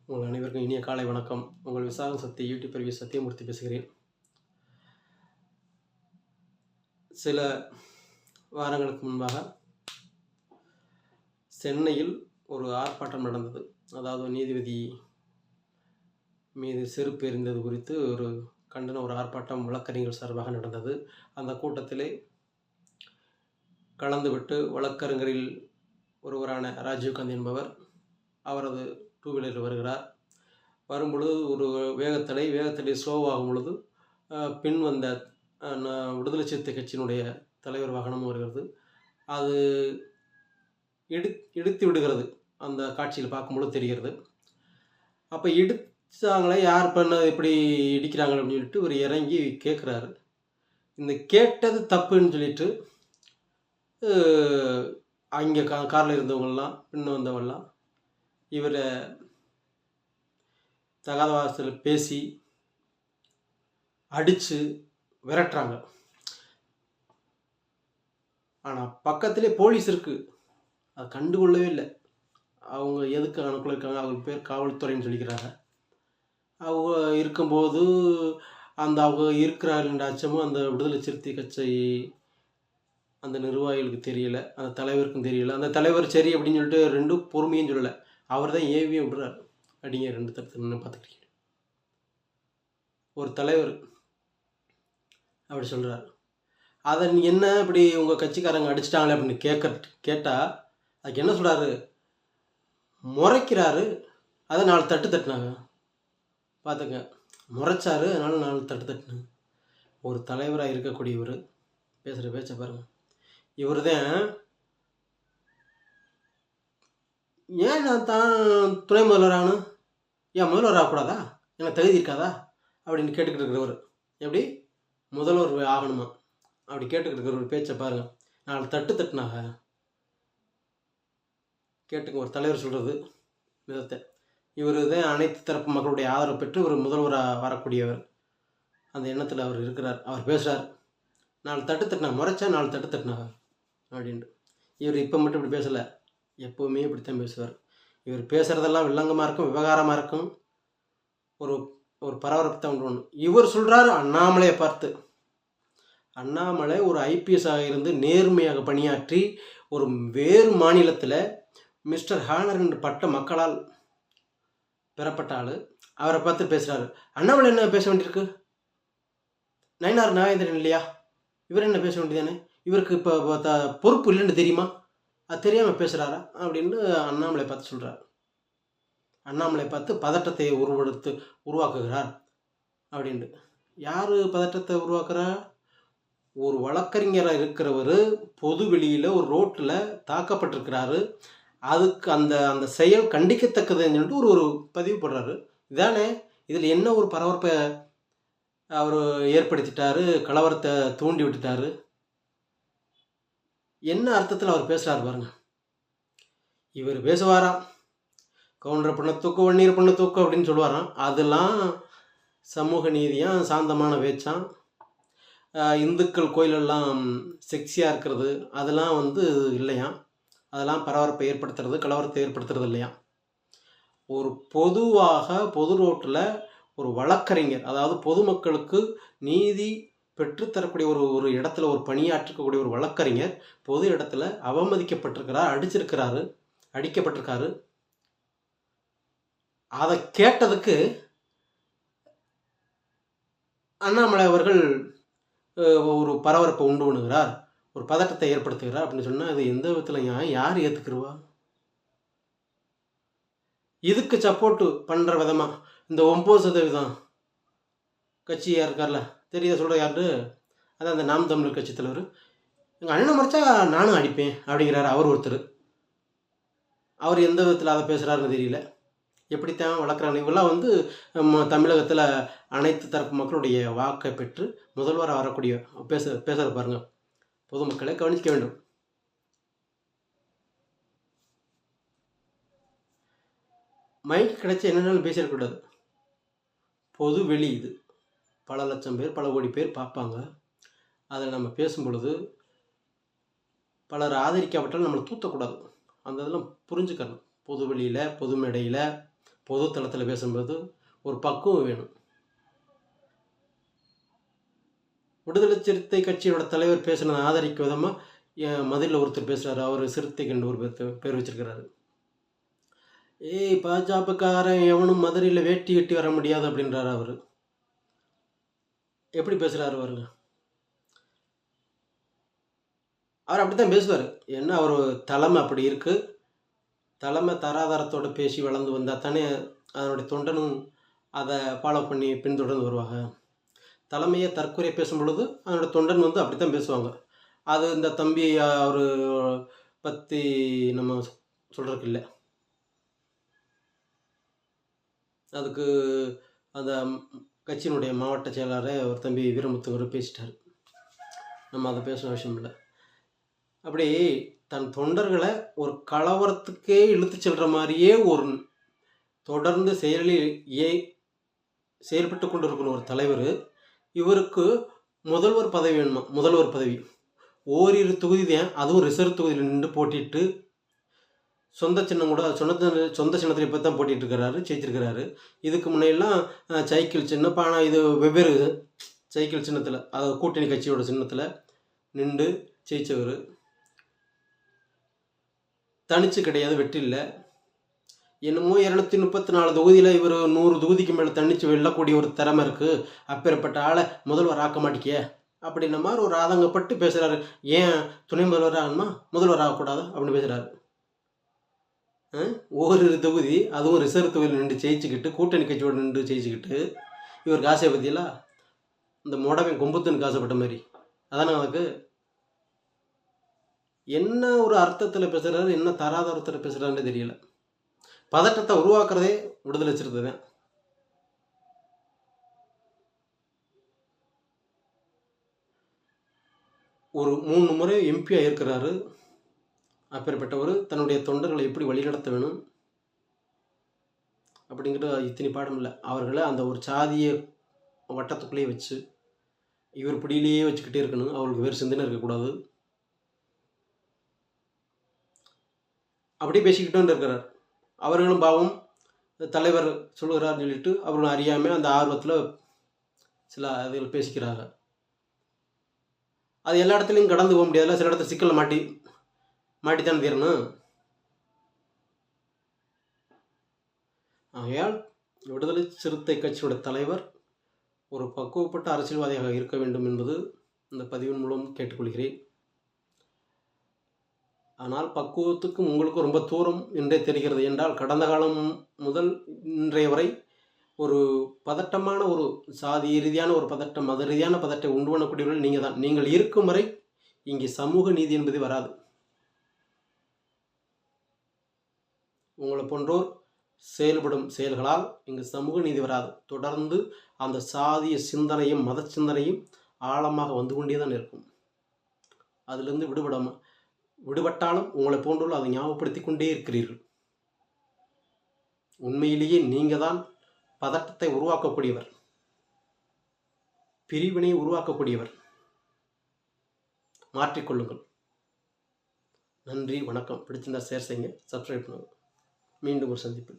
உங்கள் அனைவருக்கும் இனிய காலை வணக்கம். உங்கள் விசாகம் சக்தி யூடியூப் ரிவ்யூ சத்தியமூர்த்தி பேசுகிறேன். சில வாரங்களுக்கு முன்பாக சென்னையில் ஒரு ஆர்ப்பாட்டம் நடந்தது. அதாவது நீதிபதி மீது செருப்பு எறிந்தது குறித்து ஒரு கண்டன ஒரு ஆர்ப்பாட்டம் வழக்கறிஞர்கள் சார்பாக நடந்தது. அந்த கூட்டத்திலே கலந்துவிட்டு வழக்கறிஞரில் ஒருவரான ராஜீவ்காந்த் என்பவர் அவரது டூ வீலரில் வருகிறார். வரும்பொழுது ஒரு வேகத்தடை ஸ்லோவாகும் பொழுது பின் வந்த விடுதலை சிறுத்தை கட்சியினுடைய தலைவர் வாகனமும் வருகிறது. அது இடித்து விடுகிறது. அந்த காட்சியில் பார்க்கும்பொழுது தெரிகிறது. அப்போ இடித்தாங்களே, யார் பண்ண இப்படி இடிக்கிறாங்க அப்படின்னு சொல்லிட்டு ஒரு இறங்கி கேட்குறாரு. இந்த கேட்டது தப்புன்னு சொல்லிட்டு அங்கே காரில் இருந்தவங்கெல்லாம் பின்ன வந்தவங்கெல்லாம் இவரை தகாத வாசத்தில் பேசி அடித்து விரட்டுறாங்க. ஆனால் பக்கத்திலே போலீஸ் இருக்குது, அது கண்டுகொள்ளவே இல்லை. அவங்க எதுக்கு அனுப்பியிருக்காங்க, அவங்க பேர் காவல்துறைன்னு சொல்லிக்கிறாங்க. அவங்க இருக்கும்போது அவங்க இருக்கிறாருன்ற அச்சமும் அந்த விடுதலை சிறுத்தை கட்சி அந்த நிர்வாகிகளுக்கு தெரியல, அந்த தலைவருக்கும் தெரியல. அந்த தலைவர் சரி அப்படின்னு சொல்லிட்டு ரெண்டும் பொறுமையும் சொல்லலை. அவர் தான் ஏவியே விடுறாரு, அடிங்க ரெண்டு தரத்து நின்று பார்த்துக்கிட்டீங்க. ஒரு தலைவர் அப்படி சொல்கிறார். அதை என்ன இப்படி உங்கள் கட்சிக்காரங்க அடிச்சிட்டாங்களே அப்படின்னு கேட்டால் அதுக்கு என்ன சொல்கிறாரு, முறைக்கிறாரு. அதை 4 தட்டு தட்டினாங்க. பார்த்துங்க, முறைச்சாரு, அதனால 4 தட்டு தட்டினாங்க. ஒரு தலைவராக இருக்கக்கூடியவர் பேசுகிற பேச்சை பாருங்கள். இவர் தான் ஏன் நான் தான் துணை முதல்வரானு, ஏன் முதல்வர் ஆகக்கூடாதா, எனக்கு தகுதி இருக்காதா அப்படின்னு கேட்டுக்கிட்டு இருக்கிறவர். எப்படி முதல்வர் ஆகணுமா அப்படி கேட்டுக்கிட்டு இருக்கிற ஒரு பேச்சை பாருங்கள். 4 தட்டு தட்டுனாங்க. கேட்டுங்க, ஒரு தலைவர் சொல்கிறது விதத்தை. இவர் தான் அனைத்து தரப்பு மக்களுடைய ஆதரவு பெற்று ஒரு முதல்வராக வரக்கூடியவர். அந்த எண்ணத்தில் அவர் இருக்கிறார். அவர் பேசுகிறார். 4 தட்டு தட்டினாங்க, முறைச்சா 4 தட்டு தட்டினாங்க அப்படின்ட்டு. இவர் இப்போ மட்டும் இப்படி பேசலை, எப்போவுமே இப்படித்தான் பேசுவார். இவர் பேசுகிறதெல்லாம் வில்லங்கமாக இருக்கும், விவகாரமாக இருக்கும், ஒரு ஒரு பரபரப்பு தான் ஒன்று. இவர் சொல்கிறாரு அண்ணாமலையை பார்த்து. அண்ணாமலை ஒரு ஐபிஎஸ்ஸாக இருந்து நேர்மையாக பணியாற்றி ஒரு வேறு மாநிலத்தில் மிஸ்டர் ஹானர் என்று பட்ட மக்களால் பெறப்பட்ட ஆள். அவரை பார்த்து பேசுகிறாரு. அண்ணாமலை என்ன பேச வேண்டியிருக்கு, நயினார் நாகேந்திரன் இல்லையா, இவர் என்ன பேச வேண்டியதானே, இவருக்கு இப்போ பொறுப்பு இல்லைன்னு தெரியுமா, அது தெரியாமல் பேசுகிறாரா அப்படின்னு அண்ணாமலை பார்த்து சொல்கிறார். அண்ணாமலை பார்த்து பதட்டத்தை உருவாக்குகிறார் அப்படின்ட்டு. யார் பதட்டத்தை உருவாக்குறார்? ஒரு வழக்கறிஞராக இருக்கிறவர் பொது வெளியில் ஒரு ரோட்டில் தாக்கப்பட்டிருக்கிறாரு. அதுக்கு அந்த செயல் கண்டிக்கத்தக்கதுன்னு சொல்லிட்டு ஒரு பதிவு போடுறாரு. இதானே, இதில் என்ன ஒரு பரபரப்பை அவர் ஏற்படுத்திட்டாரு, கலவரத்தை தூண்டி விட்டுட்டாரு. என்ன அர்த்தத்தில் அவர் பேசுகிறாரு பாருங்க. இவர் பேசுவாராம், கவுண்டர் பண்ண தூக்கு, வன்னீர் பண்ண தூக்கு அப்படின்னு சொல்லுவாராம். அதெல்லாம் சமூக நீதியாக சாந்தமான பேச்சான். இந்துக்கள் கோயிலெல்லாம் செக்ஸியாக இருக்கிறது அதெல்லாம் இல்லையாம். அதெல்லாம் பரபரப்பை ஏற்படுத்துறது, கலவரத்தை ஏற்படுத்துறது இல்லையா. ஒரு பொதுவாக பொது ரோட்டில் ஒரு வழக்கறிஞர், அதாவது பொதுமக்களுக்கு நீதி பெற்றுத்தரக்கூடிய ஒரு இடத்துல ஒரு பணியாற்றக்கூடிய ஒரு வழக்கறிஞர் பொது இடத்துல அவமதிக்கப்பட்டிருக்கிறார், அடிக்கப்பட்டிருக்காரு. அதை கேட்டதுக்கு அண்ணாமலை அவர்கள் ஒரு பரபரப்பை உண்டு பண்ணுகிறார், ஒரு பதட்டத்தை ஏற்படுத்துகிறார் அப்படின்னு சொன்னால் அது எந்த விதத்தில் யார் ஏற்றுக்குருவா? இதுக்கு சப்போர்ட்டு பண்ணுற விதமாக இந்த 9% கட்சியாக இருக்கார்ல, தெரியுதா சொல்கிற யாரு, அதான் அந்த நாம் தமிழர் கட்சி தலைவர். எங்கள் அண்ணனை மறைச்சா நானும் அடிப்பேன் அப்படிங்கிறாரு அவர் ஒருத்தர். அவர் எந்த விதத்தில் அதை பேசுகிறாருன்னு தெரியல. எப்படித்தான் வளர்க்குறாங்க இவெல்லாம் தமிழகத்தில் அனைத்து தரப்பு மக்களுடைய வாக்கை பெற்று முதல்வராக வரக்கூடிய பேசுகிற பாருங்க. பொதுமக்களை கவனிக்க வேண்டும். மைக் கிடைச்சி என்னென்னாலும் பேசிடக்கூடாது. பொது வெளி இது, பல லட்சம் பேர் பல கோடி பேர் பார்ப்பாங்க. அதில் நம்ம பேசும் பொழுது பலர் ஆதரிக்காவிட்டால் நம்மளை தூத்தக்கூடாது. அந்த இதெல்லாம் புரிஞ்சுக்கணும். பொது வெளியில், பொது மேடையில், பொது தளத்தில் பேசும்போது ஒரு பக்குவம் வேணும். விடுதலை சிறுத்தை கட்சியோட தலைவர் பேசுனதை ஆதரிக்கும் விதமாக மதுரையில் ஒருத்தர் பேசுகிறாரு. அவர் சிறுத்தை கண்டு ஒரு பேர் வச்சிருக்கிறாரு. ஏய் பாஜகக்காரன் எவனும் மதுரையில் வேட்டி கட்டி வர முடியாது அப்படின்றாரு அவர். எப்படி பேசுகிறாரு பாருங்க. அவர் அப்படி தான் பேசுவார். என்ன அவர் தலைமை அப்படி இருக்குது. தலைமை தராதரத்தோடு பேசி வளர்ந்து வந்தால் தானே அதனுடைய தொண்டனும் அதை ஃபாலோ பண்ணி பின்தொடர்ந்து வருவாங்க. தலைமையை தற்கொலை பேசும் பொழுது அதனோட தொண்டன் வந்து அப்படி தான் பேசுவாங்க. அது இந்த தம்பி அவர் பற்றி நம்ம சொல்கிறதுக்கு இல்லை. அதுக்கு அந்த கட்சியினுடைய மாவட்ட செயலாளரை ஒரு தம்பி வீரமுத்துவர் பேசிட்டார். நம்ம அதை பேச அவசியம் இல்லை. அப்படி தன் தொண்டர்களை ஒரு கலவரத்துக்கே இழுத்து செல்கிற மாதிரியே ஒரு தொடர்ந்து செயல்பட்டு கொண்டு இருக்கணும் ஒரு தலைவர். இவருக்கு முதல்வர் பதவி வேணுமா? முதல்வர் பதவி ஓரிரு தொகுதி தான், அதுவும் ரிசர்வ் தொகுதியில் நின்று போட்டிட்டு சொந்த சின்னம் கூட சொந்த சின்னத்தில் இப்போ தான் போட்டிட்டு இருக்கிறாரு, ஜெயிச்சிருக்கிறாரு. இதுக்கு முன்னெல்லாம் சைக்கிள் சின்னம், ஆனால் இது வெவ்வேறு சைக்கிள் சின்னத்தில், அதாவது கூட்டணி கட்சியோட சின்னத்தில் நின்று ஜெயிச்சவர். தனிச்சு கிடையாது, வெற்றி இல்லை. என்னமோ 234 தொகுதியில் இவர் 100 தொகுதிக்கு மேலே தனிச்சு வெல்லக்கூடிய ஒரு திறமை இருக்குது. அப்பேற்பட்ட ஆளை முதல்வர் ஆக்க மாட்டிக்க அப்படின்ன மாதிரி ஒரு ஆதங்கப்பட்டு பேசுகிறாரு. ஏன் துணை முதல்வர் ஆகணுமா, முதல்வர் ஆகக்கூடாது அப்படின்னு பேசுகிறாரு. ஓரிரு தொகுதி, அதுவும் ரிசர்வ் தொகுதியில் நின்று ஜெயிச்சுக்கிட்டு, கூட்டணி கட்சியோடு நின்று ஜெயிச்சுக்கிட்டு, இவர் காசை பற்றியெல்லாம் இந்த மொடவன் கொம்புத்துன்னு காசைப்பட்ட மாதிரி அதானே அவனுக்கு. என்ன ஒரு அர்த்தத்தில் பேசுகிறாரு, என்ன தராத அர்த்தத்தில் பேசுகிறாருன்னு தெரியல. பதட்டத்தை உருவாக்குறதே விடுதலை சிறுத்தை தான். ஒரு 3 முறை எம்பியாக இருக்கிறாரு. அப்பேற்பட்டவர் தன்னுடைய தொண்டர்களை எப்படி வழிநடத்த வேணும் அப்படிங்கிற இத்தனை பாடம் இல்லை. அவர்களை அந்த ஒரு சாதிய வட்டத்துக்குள்ளேயே வச்சு இவர் பிடியிலேயே வச்சுக்கிட்டே இருக்கணும். அவர்களுக்கு வேறு சிந்தனை இருக்கக்கூடாது. அப்படியே பேசிக்கிட்டோன்னு இருக்கிறார். அவர்களும் பாவம் தலைவர் சொல்லுகிறார்னு சொல்லிட்டு அவர்களும் அறியாமல் அந்த ஆர்வத்தில் சில இதுகள் பேசிக்கிறாங்க. அது எல்லா இடத்துலையும் கடந்து போக முடியாதுல்ல. சில இடத்துல சிக்கலில் மாட்டித்தானே தீரணும். ஆகையால் விடுதலை சிறுத்தை கட்சியோட தலைவர் ஒரு பக்குவப்பட்ட அரசியல்வாதியாக இருக்க வேண்டும் என்பது இந்த பதிவின் மூலம் கேட்டுக்கொள்கிறேன். ஆனால் பக்குவத்துக்கும் உங்களுக்கும் ரொம்ப தூரம் என்றே தெரிகிறது. என்றால் கடந்த காலம் முதல் இன்றைய வரை ஒரு பதட்டமான ஒரு சாதி ரீதியான ஒரு பதட்டம், மத ரீதியான பதட்டத்தை உண்டு பண்ணக்கூடியவர்கள் நீங்கள் தான். நீங்கள் இருக்கும் வரை இங்கே சமூக நீதி என்பது வராது. உங்களை போன்றோர் செயல்படும் செயல்களால் இங்கு சமூக நீதி வராது. தொடர்ந்து அந்த சாதிய சிந்தனையும் மத சிந்தனையும் ஆழமாக வந்து கொண்டே தான் இருக்கும். அதிலிருந்து விடுபட்டாலும் உங்களை போன்றோர் அதை ஞாபகப்படுத்தி கொண்டே இருக்கிறீர்கள். உண்மையிலேயே நீங்கள் தான் பதட்டத்தை உருவாக்கக்கூடியவர், பிரிவினை உருவாக்கக்கூடியவர். மாற்றிக்கொள்ளுங்கள். நன்றி, வணக்கம். பிடிச்சிருந்தா ஷேர் செய்யுங்க, சப்ஸ்கிரைப் பண்ணுங்கள். மீண்டும் ஒரு சந்திப்பு.